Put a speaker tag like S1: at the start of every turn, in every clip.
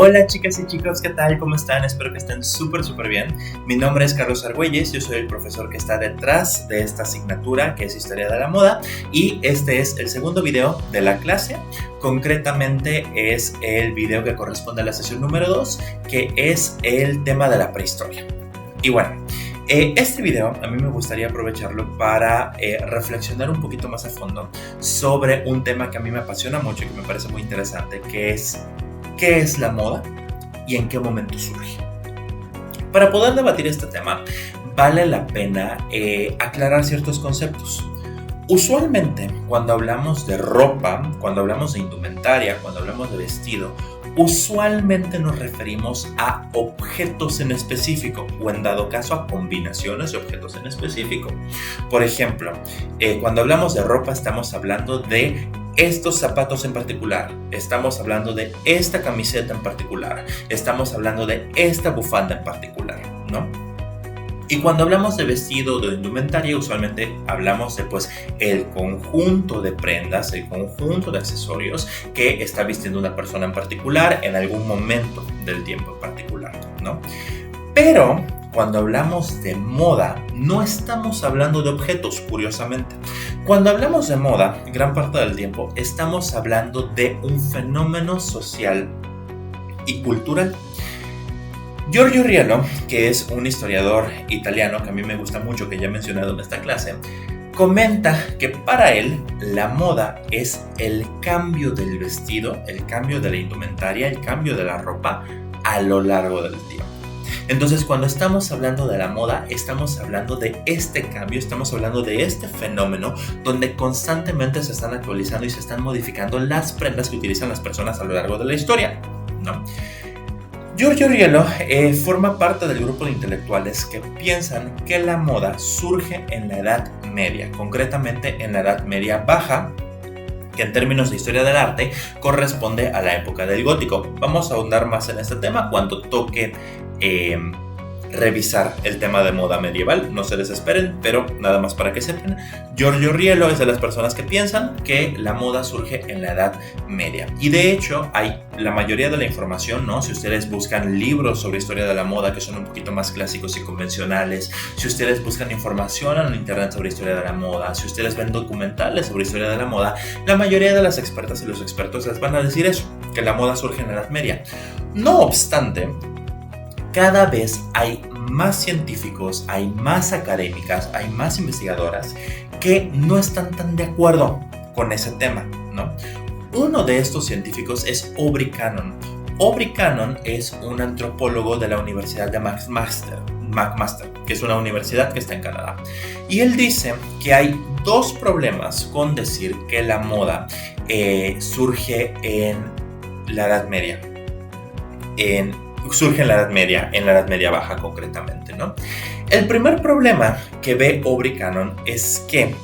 S1: Hola chicas y chicos, ¿qué tal? ¿Cómo están? Espero que estén súper bien. Mi nombre es Carlos Argüelles, yo soy el profesor que está detrás de esta asignatura que es Historia de la Moda y este es el segundo video de la clase. Concretamente es el video que corresponde a la sesión número 2, que es el tema de la prehistoria. Y bueno, este video a mí me gustaría aprovecharlo para reflexionar un poquito más a fondo sobre un tema que a mí me apasiona mucho y que me parece muy interesante, que es ¿qué es la moda y en qué momento surge? Para poder debatir este tema, vale la pena aclarar ciertos conceptos. Usualmente, cuando hablamos de ropa, cuando hablamos de indumentaria, cuando hablamos de vestido, usualmente nos referimos a objetos en específico o en dado caso a combinaciones de objetos en específico. Por ejemplo, cuando hablamos de ropa estamos hablando de estos zapatos en particular, estamos hablando de esta camiseta en particular, estamos hablando de esta bufanda en particular, ¿no? Y cuando hablamos de vestido o de indumentaria, usualmente hablamos de el conjunto de prendas, el conjunto de accesorios que está vistiendo una persona en particular en algún momento del tiempo en particular, ¿no? Pero cuando hablamos de moda, no estamos hablando de objetos, curiosamente. Cuando hablamos de moda, gran parte del tiempo estamos hablando de un fenómeno social y cultural. Giorgio Riello, que es un historiador italiano que a mí me gusta mucho, que ya he mencionado en esta clase, comenta que para él la moda es el cambio del vestido, el cambio de la indumentaria, el cambio de la ropa a lo largo del tiempo. Entonces, cuando estamos hablando de la moda, estamos hablando de este cambio, estamos hablando de este fenómeno donde constantemente se están actualizando y se están modificando las prendas que utilizan las personas a lo largo de la historia, ¿no? Giorgio Riello forma parte del grupo de intelectuales que piensan que la moda surge en la Edad Media, concretamente en la Edad Media Baja, que en términos de historia del arte corresponde a la época del gótico. Vamos a ahondar más en este tema cuando toque revisar el tema de moda medieval, no se desesperen, pero nada más para que sepan, Giorgio Riello es de las personas que piensan que la moda surge en la Edad Media. Y de hecho, hay la mayoría de la información, ¿no? Si ustedes buscan libros sobre historia de la moda que son un poquito más clásicos y convencionales, si ustedes buscan información en internet sobre historia de la moda, si ustedes ven documentales sobre historia de la moda, la mayoría de las expertas y los expertos les van a decir eso, que la moda surge en la Edad Media. No obstante, cada vez hay más científicos, hay más académicas, hay más investigadoras que no están tan de acuerdo con ese tema, ¿no? Uno de estos científicos es Aubrey Cannon. Aubrey Cannon es un antropólogo de la Universidad de McMaster, que es una universidad que está en Canadá. Y él dice que hay dos problemas con decir que la moda surge en la Edad Media. Surge en la Edad Media Baja concretamente, ¿no? El primer problema que ve Aubrey Cannon es que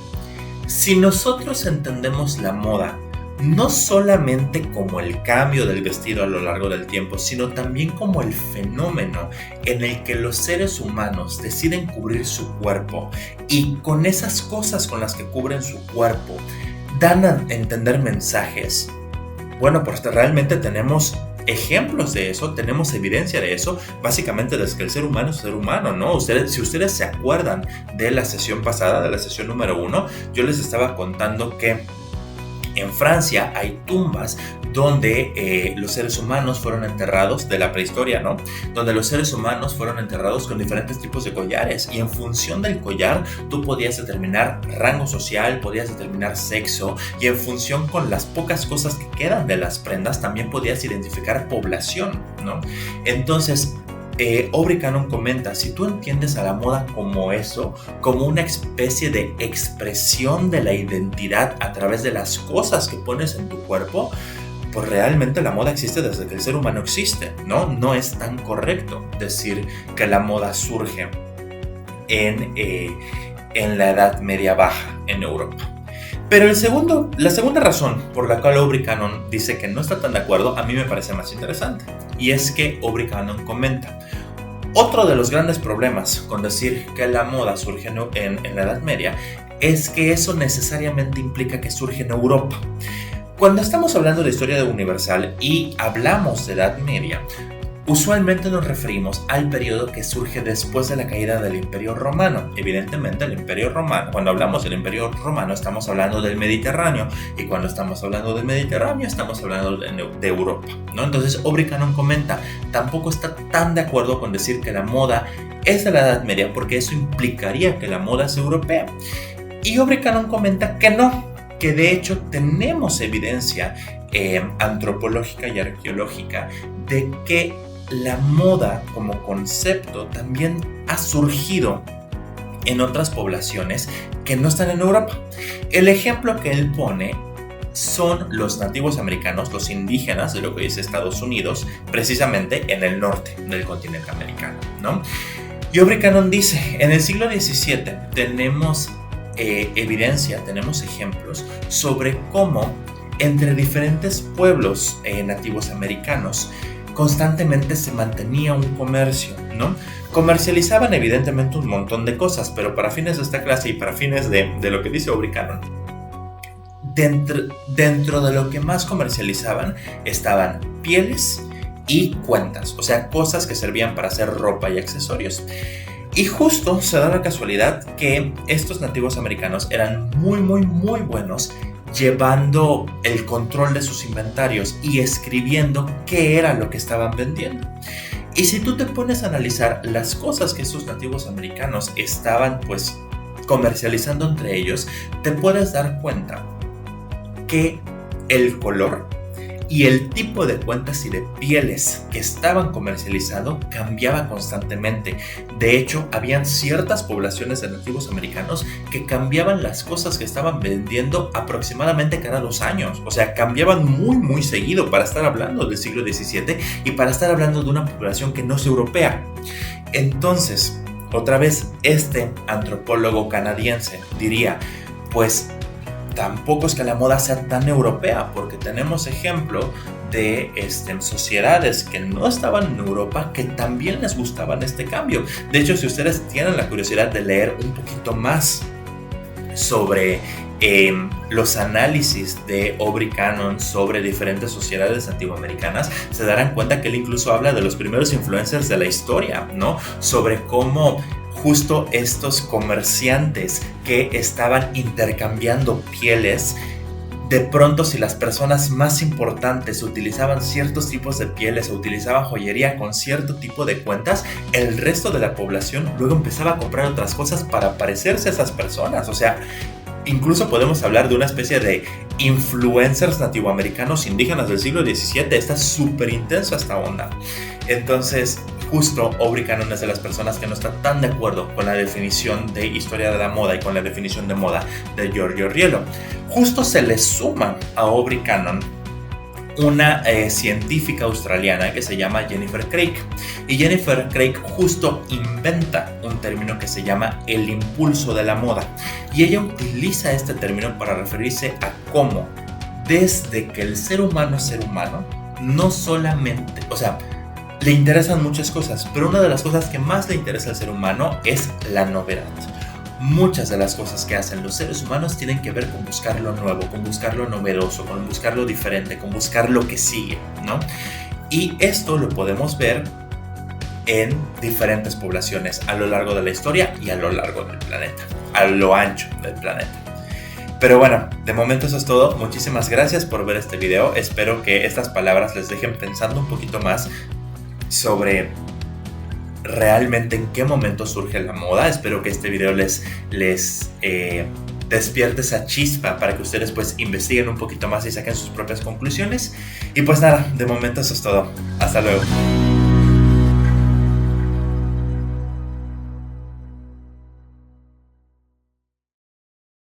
S1: si nosotros entendemos la moda no solamente como el cambio del vestido a lo largo del tiempo, sino también como el fenómeno en el que los seres humanos deciden cubrir su cuerpo y con esas cosas con las que cubren su cuerpo dan a entender mensajes, bueno, pues realmente tenemos ejemplos de eso, tenemos evidencia de eso, básicamente desde que el ser humano es ser humano, ¿no? Si ustedes se acuerdan de la sesión pasada, de la sesión número 1, yo les estaba contando que en Francia hay tumbas donde los seres humanos fueron enterrados, de la prehistoria, ¿no? Donde los seres humanos fueron enterrados con diferentes tipos de collares y en función del collar tú podías determinar rango social, podías determinar sexo y en función con las pocas cosas que quedan de las prendas también podías identificar población, ¿no? Entonces, Aubrey Cannon comenta, si tú entiendes a la moda como eso, como una especie de expresión de la identidad a través de las cosas que pones en tu cuerpo, pues realmente la moda existe desde que el ser humano existe, ¿no? No es tan correcto decir que la moda surge en la Edad Media Baja en Europa. Pero la segunda razón por la cual Aubrey Cannon dice que no está tan de acuerdo, a mí me parece más interesante. Y es que Aubrey Cannon comenta, otro de los grandes problemas con decir que la moda surge en la Edad Media es que eso necesariamente implica que surge en Europa. Cuando estamos hablando de historia universal y hablamos de Edad Media, usualmente nos referimos al periodo que surge después de la caída del Imperio Romano. Evidentemente, el Imperio Romano, cuando hablamos del Imperio Romano, estamos hablando del Mediterráneo, y cuando estamos hablando del Mediterráneo, estamos hablando de Europa, ¿no? Entonces, Aubrey Cannon comenta, tampoco está tan de acuerdo con decir que la moda es de la Edad Media, porque eso implicaría que la moda es europea. Y Aubrey Cannon comenta que no, que de hecho tenemos evidencia antropológica y arqueológica de que la moda como concepto también ha surgido en otras poblaciones que no están en Europa. El ejemplo que él pone son los nativos americanos, los indígenas de lo que dice Estados Unidos, precisamente en el norte del continente americano, ¿no? Y Aubrey Cannon dice, en el siglo XVII tenemos evidencia, tenemos ejemplos sobre cómo entre diferentes pueblos nativos americanos constantemente se mantenía un comercio, ¿no? Comercializaban evidentemente un montón de cosas, pero para fines de esta clase y para fines de lo que dice Aubrey Cannon, dentro de lo que más comercializaban estaban pieles y cuentas, o sea, cosas que servían para hacer ropa y accesorios. Y justo se da la casualidad que estos nativos americanos eran muy buenos llevando el control de sus inventarios y escribiendo qué era lo que estaban vendiendo. Y si tú te pones a analizar las cosas que estos nativos americanos estaban pues comercializando entre ellos, te puedes dar cuenta que el color y el tipo de cuentas y de pieles que estaban comercializando cambiaba constantemente. De hecho, habían ciertas poblaciones de nativos americanos que cambiaban las cosas que estaban vendiendo aproximadamente cada 2 años. O sea, cambiaban muy seguido para estar hablando del siglo XVII y para estar hablando de una población que no es europea. Entonces, otra vez, este antropólogo canadiense diría, pues tampoco es que la moda sea tan europea, porque tenemos ejemplo de sociedades que no estaban en Europa que también les gustaban este cambio. De hecho, si ustedes tienen la curiosidad de leer un poquito más sobre los análisis de Aubrey Cannon sobre diferentes sociedades nativoamericanas, se darán cuenta que él incluso habla de los primeros influencers de la historia, ¿no? Sobre cómo justo estos comerciantes que estaban intercambiando pieles, de pronto si las personas más importantes utilizaban ciertos tipos de pieles o utilizaban joyería con cierto tipo de cuentas, el resto de la población luego empezaba a comprar otras cosas para parecerse a esas personas. O sea, incluso podemos hablar de una especie de influencers nativoamericanos indígenas del siglo XVII. Está súper intenso esta onda. Entonces, justo Aubrey Cannon es de las personas que no está tan de acuerdo con la definición de historia de la moda y con la definición de moda de Giorgio Riello. Justo se le suma a Aubrey Cannon una científica australiana que se llama Jennifer Craig. Y Jennifer Craig justo inventa un término que se llama el impulso de la moda. Y ella utiliza este término para referirse a cómo, desde que el ser humano es ser humano, no solamente, o sea, le interesan muchas cosas, pero una de las cosas que más le interesa al ser humano es la novedad. Muchas de las cosas que hacen los seres humanos tienen que ver con buscar lo nuevo, con buscar lo novedoso, con buscar lo diferente, con buscar lo que sigue, ¿no? Y esto lo podemos ver en diferentes poblaciones a lo largo de la historia y a lo largo del planeta, a lo ancho del planeta. Pero bueno, de momento eso es todo. Muchísimas gracias por ver este video. Espero que estas palabras les dejen pensando un poquito más sobre realmente en qué momento surge la moda. Espero que este video les despierte esa chispa para que ustedes pues investiguen un poquito más y saquen sus propias conclusiones. Y pues nada, de momento eso es todo. Hasta luego.